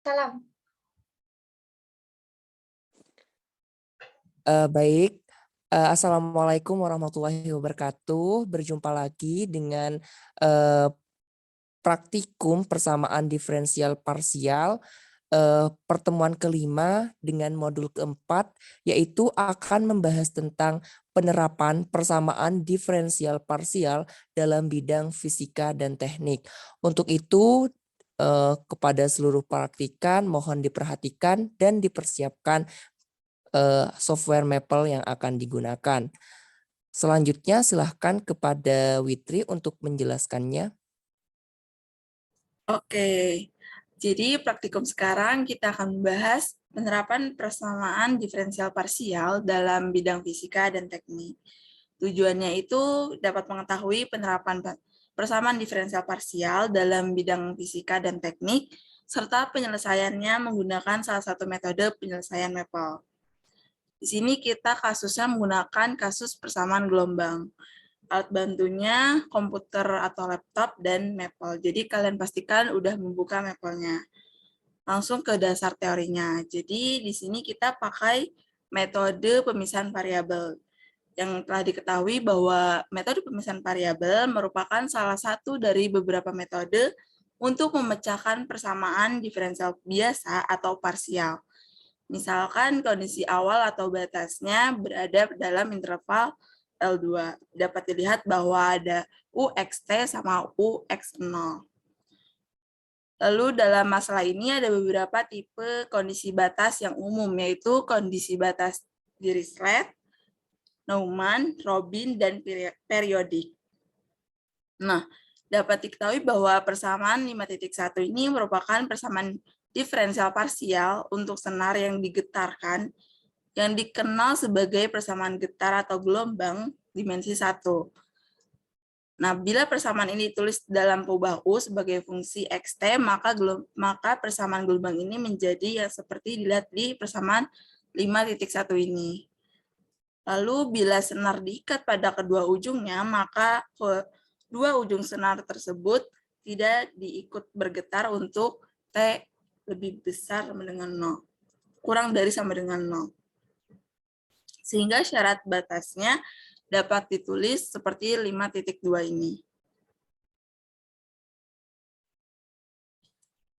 Salam. Baik, assalamualaikum warahmatullahi wabarakatuh. Berjumpa lagi dengan praktikum persamaan diferensial parsial, pertemuan kelima dengan modul keempat, yaitu akan membahas tentang penerapan persamaan diferensial parsial dalam bidang fisika dan teknik. Untuk itu, kepada seluruh praktikan mohon diperhatikan dan dipersiapkan software Maple yang akan digunakan. Selanjutnya silahkan kepada Witri untuk menjelaskannya. Oke, jadi praktikum sekarang kita akan membahas penerapan persamaan diferensial parsial dalam bidang fisika dan teknik. Tujuannya itu dapat mengetahui penerapan persamaan diferensial parsial dalam bidang fisika dan teknik, serta penyelesaiannya menggunakan salah satu metode penyelesaian Maple. Di sini kita kasusnya menggunakan kasus persamaan gelombang. Alat bantunya komputer atau laptop dan Maple. Jadi kalian pastikan udah membuka Maple-nya. Langsung ke dasar teorinya. Jadi di sini kita pakai metode pemisahan variabel. Yang telah diketahui bahwa metode pemisahan variabel merupakan salah satu dari beberapa metode untuk memecahkan persamaan diferensial biasa atau parsial. Misalkan kondisi awal atau batasnya berada dalam interval L2. Dapat dilihat bahwa ada UXT sama UX0. Lalu dalam masalah ini ada beberapa tipe kondisi batas yang umum, yaitu kondisi batas Dirichlet, Neumann, Robin, dan periodik. Nah, dapat diketahui bahwa persamaan 5.1 ini merupakan persamaan diferensial parsial untuk senar yang digetarkan, yang dikenal sebagai persamaan getar atau gelombang dimensi 1. Nah, bila persamaan ini ditulis dalam peubah U sebagai fungsi xt, maka persamaan gelombang ini menjadi yang seperti dilihat di persamaan 5.1 ini. Lalu bila senar diikat pada kedua ujungnya, maka kedua ujung senar tersebut tidak diikut bergetar untuk T lebih besar sama dengan 0, kurang dari sama dengan 0. Sehingga syarat batasnya dapat ditulis seperti 5.2 ini.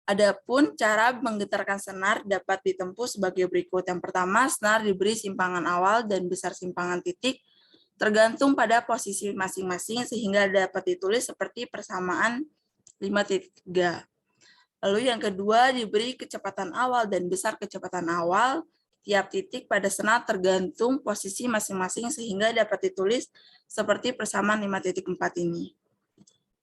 Adapun cara menggetarkan senar dapat ditempuh sebagai berikut. Yang pertama, senar diberi simpangan awal dan besar simpangan titik tergantung pada posisi masing-masing sehingga dapat ditulis seperti persamaan 5.3. Lalu yang kedua, diberi kecepatan awal dan besar kecepatan awal tiap titik pada senar tergantung posisi masing-masing sehingga dapat ditulis seperti persamaan 5.4 ini.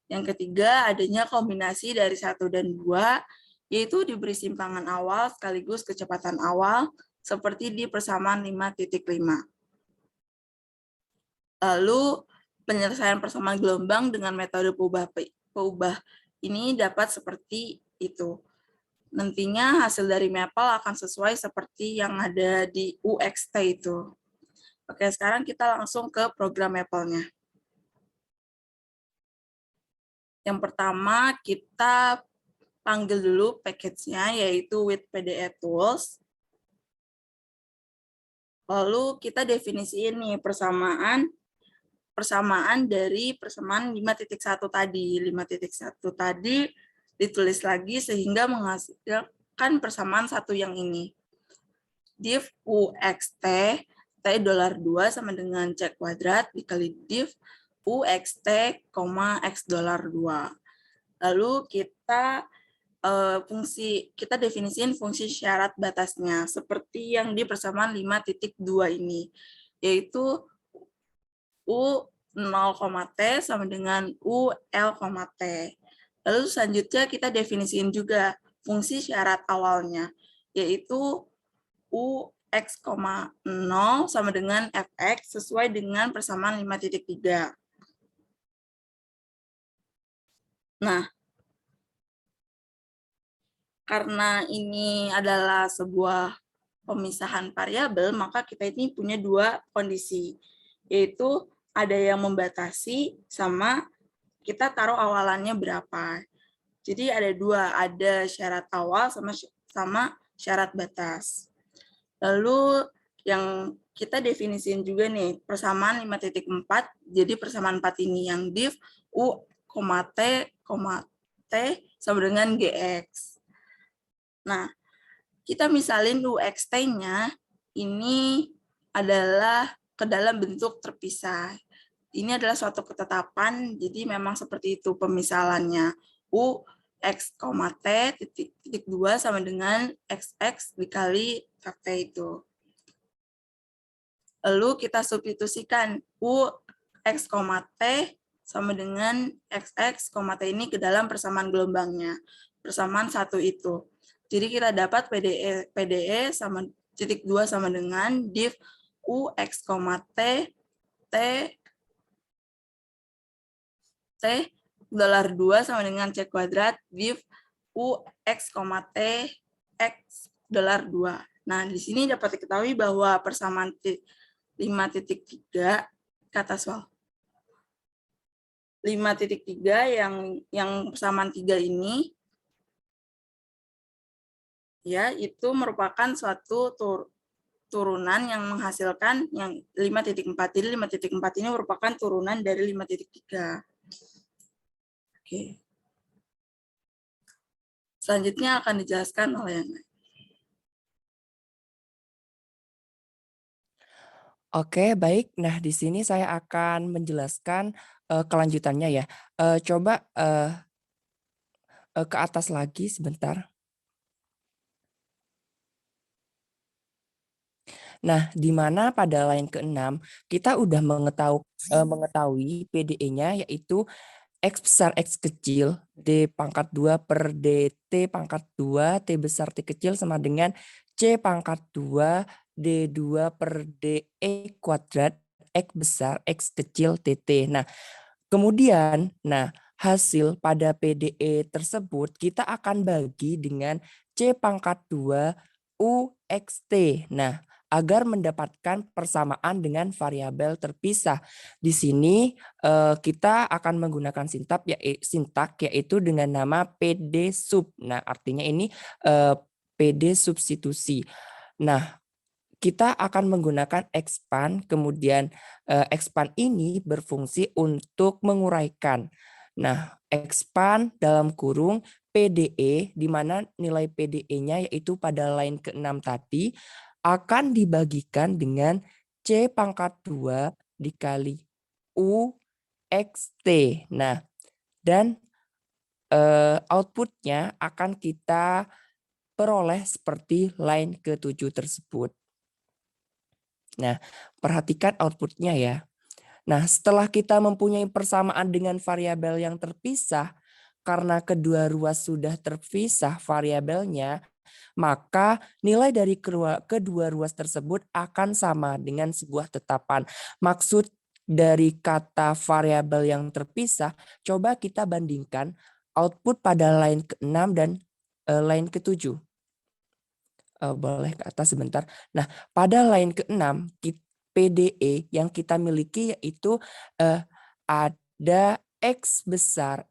Yang ketiga, adanya kombinasi dari 1 dan 2, yaitu diberi simpangan awal sekaligus kecepatan awal seperti di persamaan 5.5. Lalu penyelesaian persamaan gelombang dengan metode peubah ini dapat seperti itu. Nantinya hasil dari Maple akan sesuai seperti yang ada di UXT itu. Oke, sekarang kita langsung ke program Maple-nya. Yang pertama, kita panggil dulu package-nya, yaitu with PDE Tools. Lalu kita definisiin nih persamaan dari persamaan 5.1 tadi. 5.1 tadi ditulis lagi sehingga menghasilkan persamaan satu yang ini. Div UXT, T$2 sama dengan C kuadrat dikali div UXT, X$2. Lalu kita definisiin fungsi syarat batasnya seperti yang di persamaan 5.2 ini, yaitu U 0,T sama dengan U L,T. Lalu selanjutnya kita definisiin juga fungsi syarat awalnya, yaitu U X, 0 sama dengan Fx sesuai dengan persamaan 5.3. Nah, karena ini adalah sebuah pemisahan variabel, maka kita ini punya dua kondisi, yaitu ada yang membatasi sama kita taruh awalannya berapa. Jadi ada dua, ada syarat awal sama sama syarat batas. Lalu yang kita definisiin juga nih, persamaan 5.4, jadi persamaan 4 ini yang div U, T, T sama dengan GX. Nah, kita misalin UXT-nya ini adalah ke dalam bentuk terpisah. Ini adalah suatu ketetapan, jadi memang seperti itu pemisalannya. U, X, T, titik 2 sama dengan XX dikali fakta itu. Lalu kita substitusikan U, X, T sama dengan XX, T ini ke dalam persamaan gelombangnya. Persamaan satu itu. Jadi kita dapat PDE sama titik 2 sama dengan div U, X, T, T, $2 sama dengan C kuadrat div U, X, T, X $2. Nah, di sini dapat diketahui bahwa persamaan 5.3 kata soal 5.3 yang persamaan 3 ini ya itu merupakan suatu turunan yang menghasilkan yang 5.4. Jadi 5.4 ini merupakan turunan dari 5.3. Oke. Selanjutnya akan dijelaskan oleh yang lain. Oke, baik. Nah, di sini saya akan menjelaskan kelanjutannya ya. Coba ke atas lagi sebentar. Nah, di mana pada line ke-6 kita udah mengetahui PDE-nya yaitu X besar X kecil D pangkat 2 per DT pangkat 2 T besar T kecil sama dengan C pangkat 2 D2 per DE kuadrat X besar X kecil TT. Nah, kemudian, hasil pada PDE tersebut kita akan bagi dengan C pangkat 2 UXT. Nah, agar mendapatkan persamaan dengan variabel terpisah. Di sini kita akan menggunakan sintak yaitu dengan nama PD sub. Nah, artinya ini PD substitusi. Nah, kita akan menggunakan expand, kemudian expand ini berfungsi untuk menguraikan. Nah, expand dalam kurung PDE, di mana nilai PDE-nya yaitu pada line ke-6 tadi, akan dibagikan dengan C pangkat 2 dikali U XT. Nah, dan outputnya akan kita peroleh seperti line ke-7 tersebut. Nah, perhatikan outputnya ya. Nah, setelah kita mempunyai persamaan dengan variabel yang terpisah, karena kedua ruas sudah terpisah variabelnya, maka nilai dari kedua ruas tersebut akan sama dengan sebuah tetapan. Maksud dari kata variabel yang terpisah, coba kita bandingkan output pada line ke-6 dan line ke-7. Boleh ke atas sebentar. Nah, pada line ke-6 PDE yang kita miliki yaitu ada X besar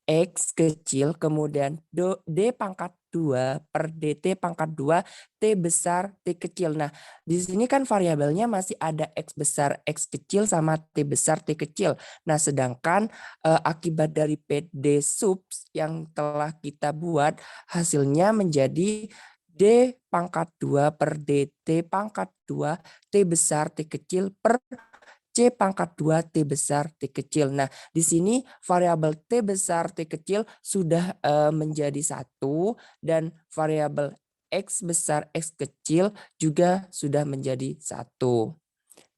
X kecil, kemudian D pangkat 2 per DT pangkat 2 T besar T kecil. Nah, di sini kan variabelnya masih ada X besar X kecil sama T besar T kecil. Nah, sedangkan akibat dari PD sub yang telah kita buat, hasilnya menjadi D pangkat 2 per DT pangkat 2 T besar T kecil per C pangkat 2 T besar T kecil. Nah, di sini variabel T besar T kecil sudah menjadi 1 dan variabel X besar X kecil juga sudah menjadi 1.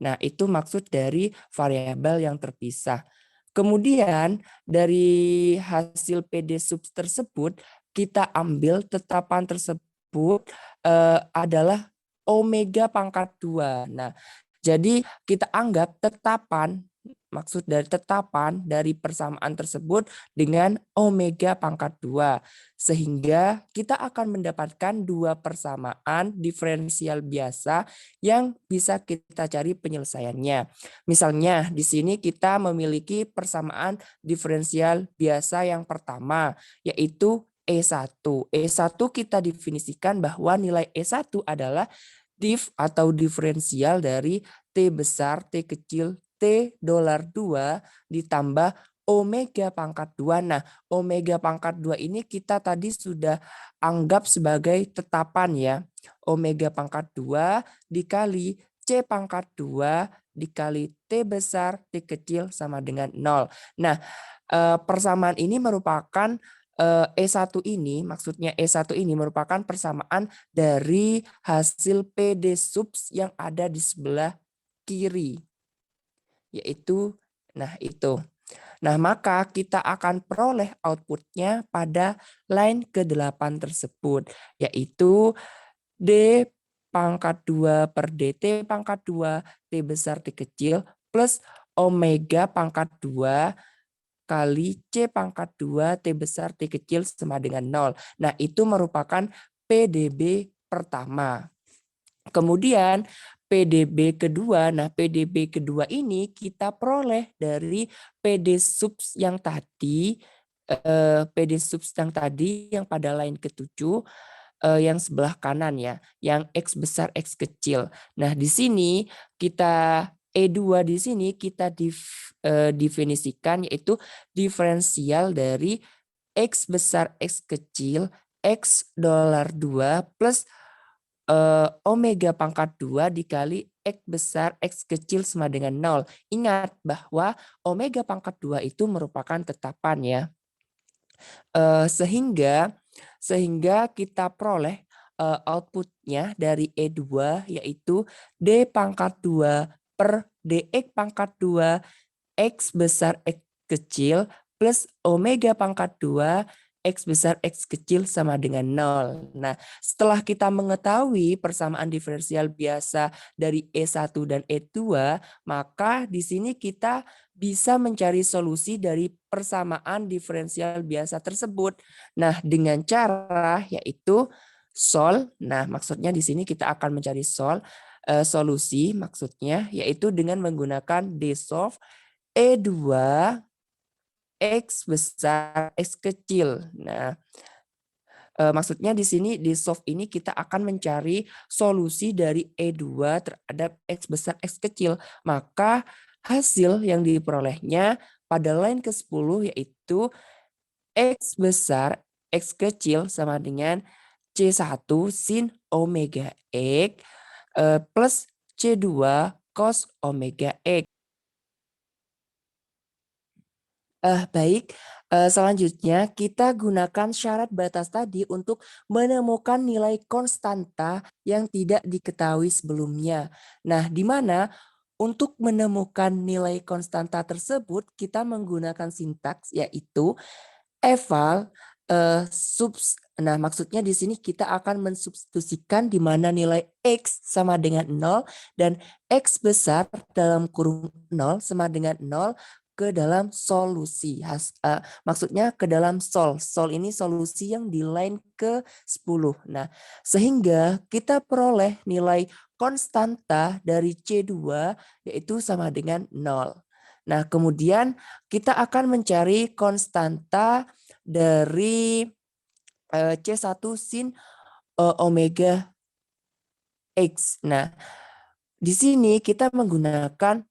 Nah, itu maksud dari variabel yang terpisah. Kemudian dari hasil PD sub tersebut kita ambil tetapan tersebut adalah omega pangkat 2. Nah, jadi kita anggap maksud dari tetapan dari persamaan tersebut dengan omega pangkat 2. Sehingga kita akan mendapatkan dua persamaan diferensial biasa yang bisa kita cari penyelesaiannya. Misalnya di sini kita memiliki persamaan diferensial biasa yang pertama, yaitu E1. E1 kita definisikan bahwa nilai E1 adalah div atau diferensial dari T besar, T kecil, T $2 ditambah omega pangkat 2. Nah, omega pangkat 2 ini kita tadi sudah anggap sebagai tetapan ya. Omega pangkat 2 dikali C pangkat 2 dikali T besar, T kecil sama dengan 0. Nah, persamaan ini merupakan E1 ini, maksudnya E1 ini merupakan persamaan dari hasil PD subs yang ada di sebelah kiri. Yaitu, nah itu. Nah, maka kita akan peroleh outputnya pada line ke-8 tersebut, yaitu D pangkat 2 per DT pangkat 2, T besar T kecil, plus omega pangkat 2 kali C pangkat 2 T besar T kecil sama dengan 0. Nah, itu merupakan PDB pertama. Kemudian PDB kedua, nah PDB kedua ini kita peroleh dari PD subs yang tadi, PD subs yang tadi yang pada line ke-7, yang sebelah kanan ya, yang X besar X kecil. Nah, di sini kita E2 di sini kita definisikan yaitu diferensial dari X besar X kecil X$2 plus omega pangkat 2 dikali X besar X kecil sama dengan 0. Ingat bahwa omega pangkat 2 itu merupakan tetapan ya. Sehingga kita peroleh outputnya dari E2 yaitu D pangkat 2 per DX pangkat 2 X besar X kecil plus omega pangkat 2 X besar X kecil sama dengan 0. Nah, setelah kita mengetahui persamaan diferensial biasa dari E1 dan E2, maka di sini kita bisa mencari solusi dari persamaan diferensial biasa tersebut. Nah, dengan cara yaitu sol. Nah, maksudnya di sini kita akan mencari solusi maksudnya yaitu dengan menggunakan dsolve E2 X besar X kecil. Nah, maksudnya di sini di solve ini kita akan mencari solusi dari E2 terhadap X besar X kecil. Maka hasil yang diperolehnya pada line ke-10 yaitu X besar X kecil sama dengan C1 sin omega X plus C2 cos omega X. Baik, selanjutnya kita gunakan syarat batas tadi untuk menemukan nilai konstanta yang tidak diketahui sebelumnya. Nah, di mana untuk menemukan nilai konstanta tersebut kita menggunakan sintaks yaitu eval nah maksudnya di sini kita akan mensubstitusikan di mana nilai X sama dengan 0 dan X besar dalam kurung 0 sama dengan 0 ke dalam solusi. Maksudnya ke dalam sol. Sol ini solusi yang di line ke-10. Nah, sehingga kita peroleh nilai konstanta dari C2 yaitu sama dengan 0. Nah, kemudian kita akan mencari konstanta dari C1 sin omega X. Nah, di sini kita menggunakan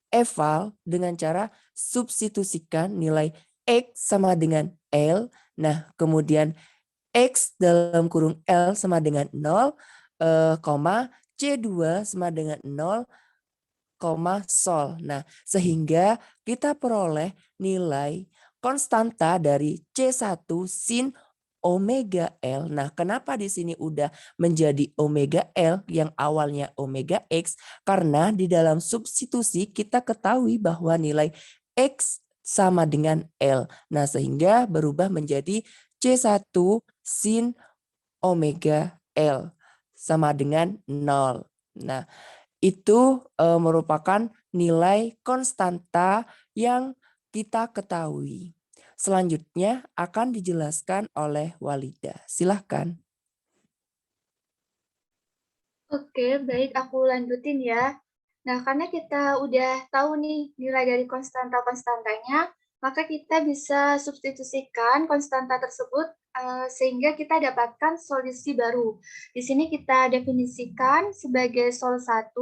eval dengan cara substitusikan nilai X sama dengan L. Nah, kemudian X dalam kurung L sama dengan 0, C2 sama dengan 0, sol. Nah, sehingga kita peroleh nilai konstanta dari C1 sin omega L. Nah, kenapa di sini udah menjadi omega L yang awalnya omega X? Karena di dalam substitusi kita ketahui bahwa nilai X sama dengan L. Nah, sehingga berubah menjadi C1 sin omega L sama dengan 0. Nah, itu merupakan nilai konstanta yang kita ketahui. Selanjutnya akan dijelaskan oleh Walida. Silahkan. Oke, baik aku lanjutin ya. Nah, karena kita udah tahu nih nilai dari konstanta-konstantanya, maka kita bisa substitusikan konstanta tersebut sehingga kita dapatkan solusi baru. Di sini kita definisikan sebagai sol 1,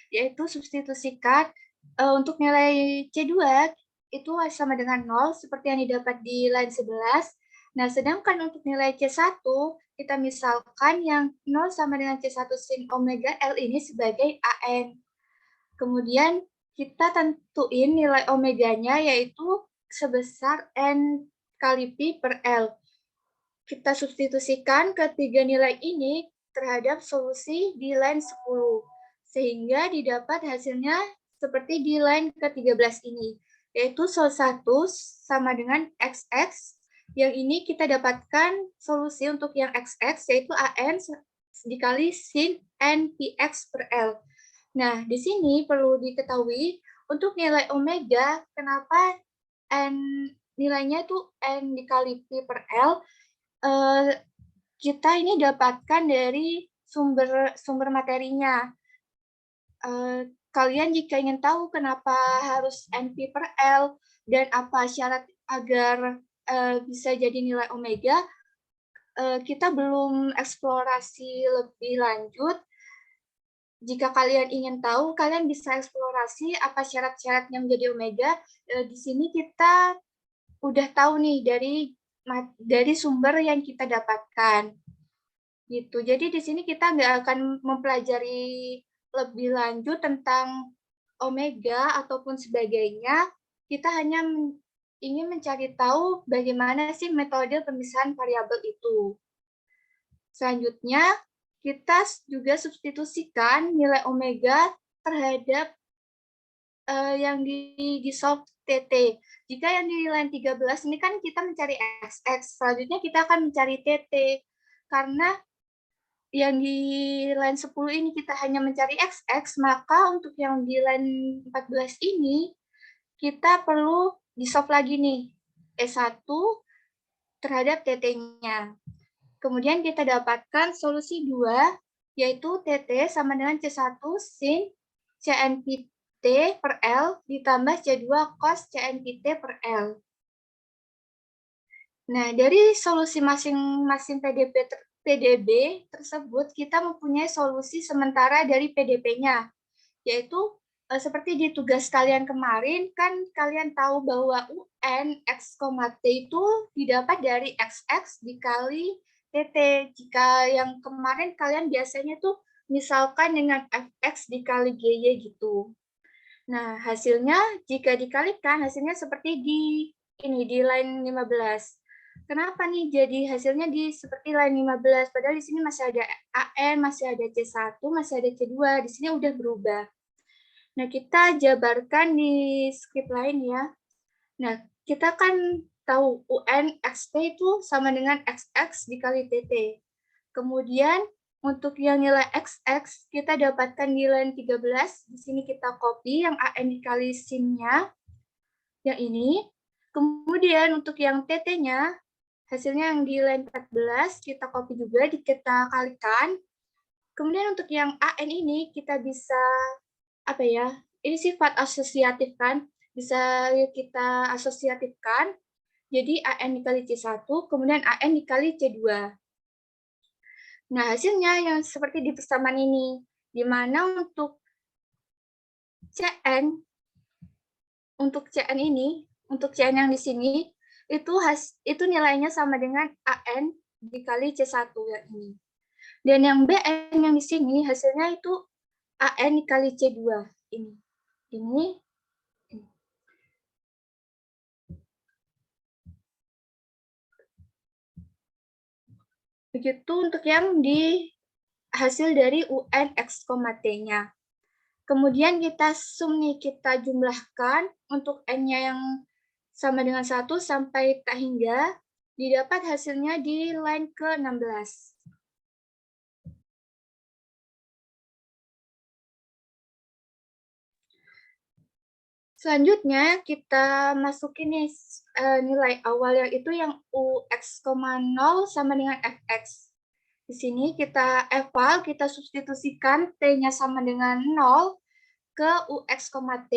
yaitu substitusikan untuk nilai C2 itu sama dengan 0, seperti yang didapat di line 11. Nah, sedangkan untuk nilai C1, kita misalkan yang 0 sama dengan C1 sin omega L ini sebagai AN. Kemudian kita tentuin nilai omeganya yaitu sebesar N kali Pi per L. Kita substitusikan ketiga nilai ini terhadap solusi di line 10, sehingga didapat hasilnya seperti di line ke-13 ini, yaitu sol 1 sama dengan XX. Yang ini kita dapatkan solusi untuk yang XX, yaitu AN dikali sin NPX per L. Nah, di sini perlu diketahui untuk nilai omega, kenapa nilainya itu N dikali Pi per L, kita ini dapatkan dari sumber materinya. Kalian jika ingin tahu kenapa harus NP per L dan apa syarat agar bisa jadi nilai omega, kita belum eksplorasi lebih lanjut. Jika kalian ingin tahu, kalian bisa eksplorasi apa syarat-syaratnya menjadi omega. Di sini kita udah tahu nih dari sumber yang kita dapatkan. Gitu. Jadi di sini kita nggak akan mempelajari lebih lanjut tentang omega ataupun sebagainya. Kita hanya ingin mencari tahu bagaimana sih metode pemisahan variabel itu. Selanjutnya, kita juga substitusikan nilai omega terhadap yang di solve TT. Jika yang di line 13 ini kan kita mencari XX, selanjutnya kita akan mencari TT. Karena yang di line 10 ini kita hanya mencari XX, maka untuk yang di line 14 ini kita perlu di-solve lagi nih, E1 terhadap TT-nya. Kemudian kita dapatkan solusi 2, yaitu TT sama dengan C1 sin CNPT per L ditambah C2 cos CNPT per L. Nah, dari solusi masing-masing PDB tersebut, kita mempunyai solusi sementara dari PDP-nya, yaitu seperti di tugas kalian kemarin, kan kalian tahu bahwa UN X, T itu didapat dari XX dikali TT. Jika yang kemarin kalian biasanya tuh misalkan dengan FX dikali GY gitu. Nah, hasilnya jika dikalikan, hasilnya seperti di line 15. Kenapa nih jadi hasilnya seperti line 15? Padahal di sini masih ada AN, masih ada C1, masih ada C2. Di sini udah berubah. Nah, kita jabarkan di script lain ya. Nah, kita kan tahu UN XP itu sama dengan XX dikali TT. Kemudian, untuk yang nilai XX, kita dapatkan di line 13. Di sini kita copy yang AN dikali sin-nya, yang ini. Kemudian, untuk yang TT-nya, hasilnya yang di line 14, kita copy juga, kita kalikan. Kemudian, untuk yang AN ini, kita bisa ini sifat asosiatif kan, bisa kita asosiatifkan, jadi AN dikali C1, kemudian AN dikali C2. Nah, hasilnya yang seperti di persamaan ini, di mana untuk CN ini, untuk CN yang di sini, itu nilainya sama dengan AN dikali C1 yang ini. Dan yang BN yang di sini, hasilnya itu AN dikali C2 ini. Begitu untuk yang di hasil dari UN X, T-nya. Kemudian kita sum nih, kita jumlahkan untuk N-nya yang sama dengan 1 sampai tak hingga, didapat hasilnya di line ke-16. Selanjutnya kita masukin nih nilai awal yang itu yang UX, 0 sama dengan FX. Di sini kita eval, kita substitusikan T-nya sama dengan 0 ke UX, T,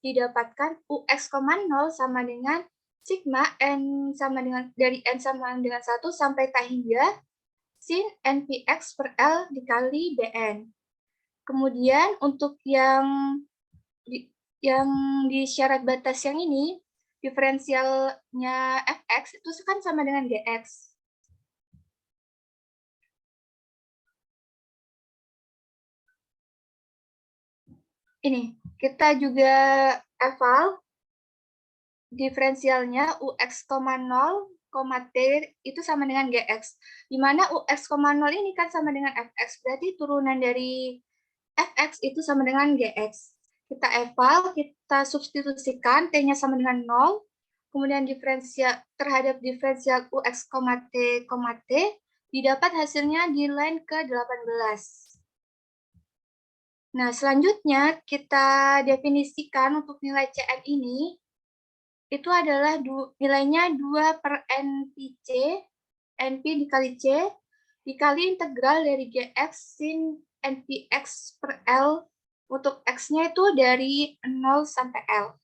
didapatkan UX, 0 sama dengan sigma N sama dengan dari N sama dengan 1 sampai tak hingga sin NPX per L dikali BN. Kemudian untuk yang di syarat batas yang ini, diferensialnya Fx itu kan sama dengan Gx. Ini, kita juga eval diferensialnya Ux,0, T itu sama dengan Gx. Di mana Ux,0 ini kan sama dengan Fx, berarti turunan dari Fx itu sama dengan Gx. Kita eval, kita substitusikan, T-nya sama dengan 0, kemudian diferensial terhadap diferensial Ux, T, didapat hasilnya di line ke-18. Nah, selanjutnya kita definisikan untuk nilai Cn ini, itu adalah nilainya 2 per NPC, NP dikali C, dikali integral dari Gx sin NPX per L, untuk X-nya itu dari 0 sampai L.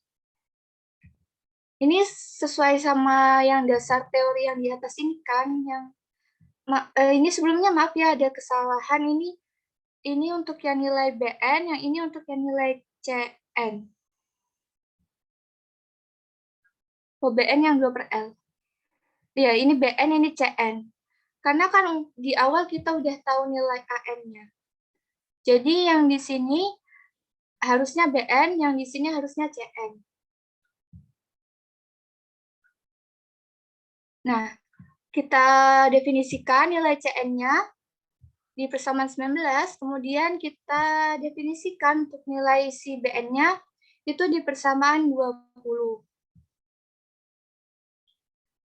Ini sesuai sama yang dasar teori yang di atas ini kan, yang ini sebelumnya maaf ya ada kesalahan, ini untuk yang nilai BN, yang ini untuk yang nilai CN. Oh, BN yang 2 per L. Ya, ini BN, ini CN. Karena kan di awal kita udah tahu nilai AN-nya. Jadi yang di sini harusnya BN, yang di sini harusnya CN. Nah, kita definisikan nilai CN-nya di persamaan 19, kemudian kita definisikan untuk nilai si BN-nya itu di persamaan 20.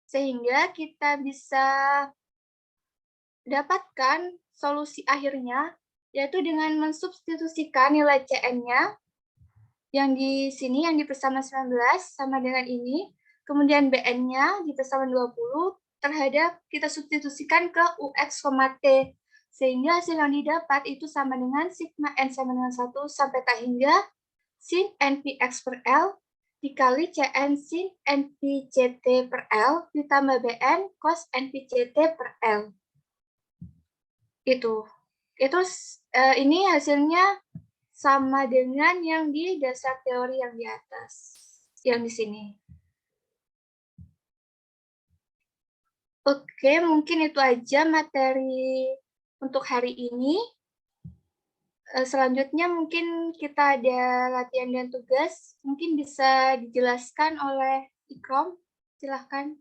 Sehingga kita bisa dapatkan solusi akhirnya, yaitu dengan mensubstitusikan nilai CN-nya yang di sini, yang di persamaan 19, sama dengan ini, kemudian BN-nya di persamaan 20, terhadap kita substitusikan ke Ux, T, sehingga hasil yang didapat itu sama dengan sigma N sama dengan 1 sampai tak hingga sin NPX per L dikali CN sin NPCT per L ditambah BN cos NPCT per L. Itu ini hasilnya sama dengan yang di dasar teori yang di atas, yang di sini. Oke, mungkin itu aja materi untuk hari ini. Selanjutnya mungkin kita ada latihan dan tugas. Mungkin bisa dijelaskan oleh Ikrom. Silahkan.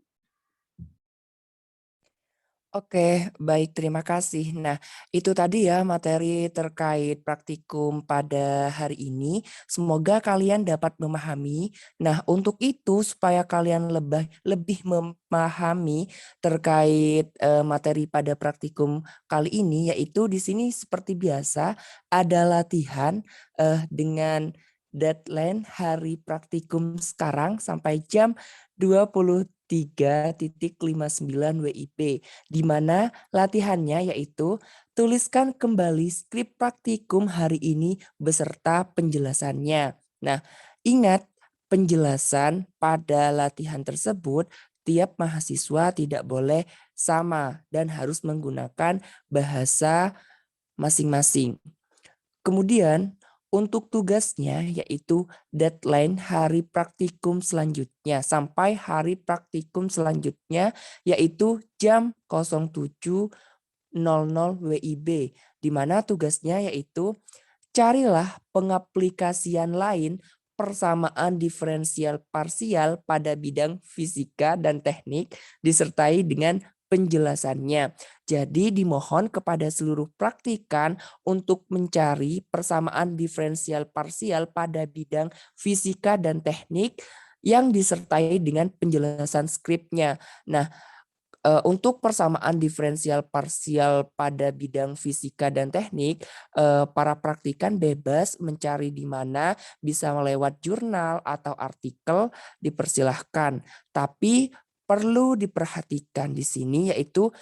Oke, baik, terima kasih. Nah, itu tadi ya materi terkait praktikum pada hari ini. Semoga kalian dapat memahami. Nah, untuk itu supaya kalian lebih memahami terkait materi pada praktikum kali ini, yaitu di sini seperti biasa ada latihan dengan deadline hari praktikum sekarang sampai jam 23.59 WIB, di mana latihannya yaitu tuliskan kembali skrip praktikum hari ini beserta penjelasannya. Nah, ingat penjelasan pada latihan tersebut tiap mahasiswa tidak boleh sama dan harus menggunakan bahasa masing-masing. Kemudian untuk tugasnya yaitu deadline hari praktikum selanjutnya sampai hari praktikum selanjutnya yaitu jam 07.00 WIB, di mana tugasnya yaitu carilah pengaplikasian lain persamaan diferensial parsial pada bidang fisika dan teknik disertai dengan penjelasannya. Jadi dimohon kepada seluruh praktikan untuk mencari persamaan diferensial parsial pada bidang fisika dan teknik yang disertai dengan penjelasan skripnya. Nah, untuk persamaan diferensial parsial pada bidang fisika dan teknik, para praktikan bebas mencari di mana, bisa lewat jurnal atau artikel, dipersilahkan. Tapi perlu diperhatikan di sini yaitu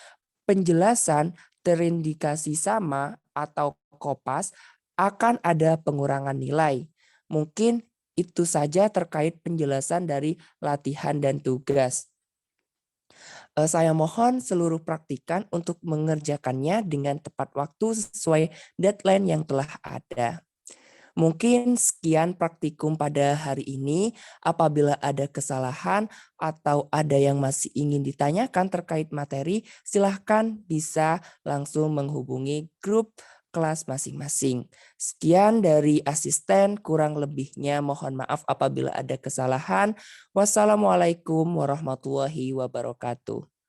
penjelasan terindikasi sama atau kopas akan ada pengurangan nilai. Mungkin itu saja terkait penjelasan dari latihan dan tugas. Saya mohon seluruh praktikan untuk mengerjakannya dengan tepat waktu sesuai deadline yang telah ada. Mungkin sekian praktikum pada hari ini. Apabila ada kesalahan atau ada yang masih ingin ditanyakan terkait materi, silahkan bisa langsung menghubungi grup kelas masing-masing. Sekian dari asisten, kurang lebihnya mohon maaf apabila ada kesalahan. Wassalamualaikum warahmatullahi wabarakatuh.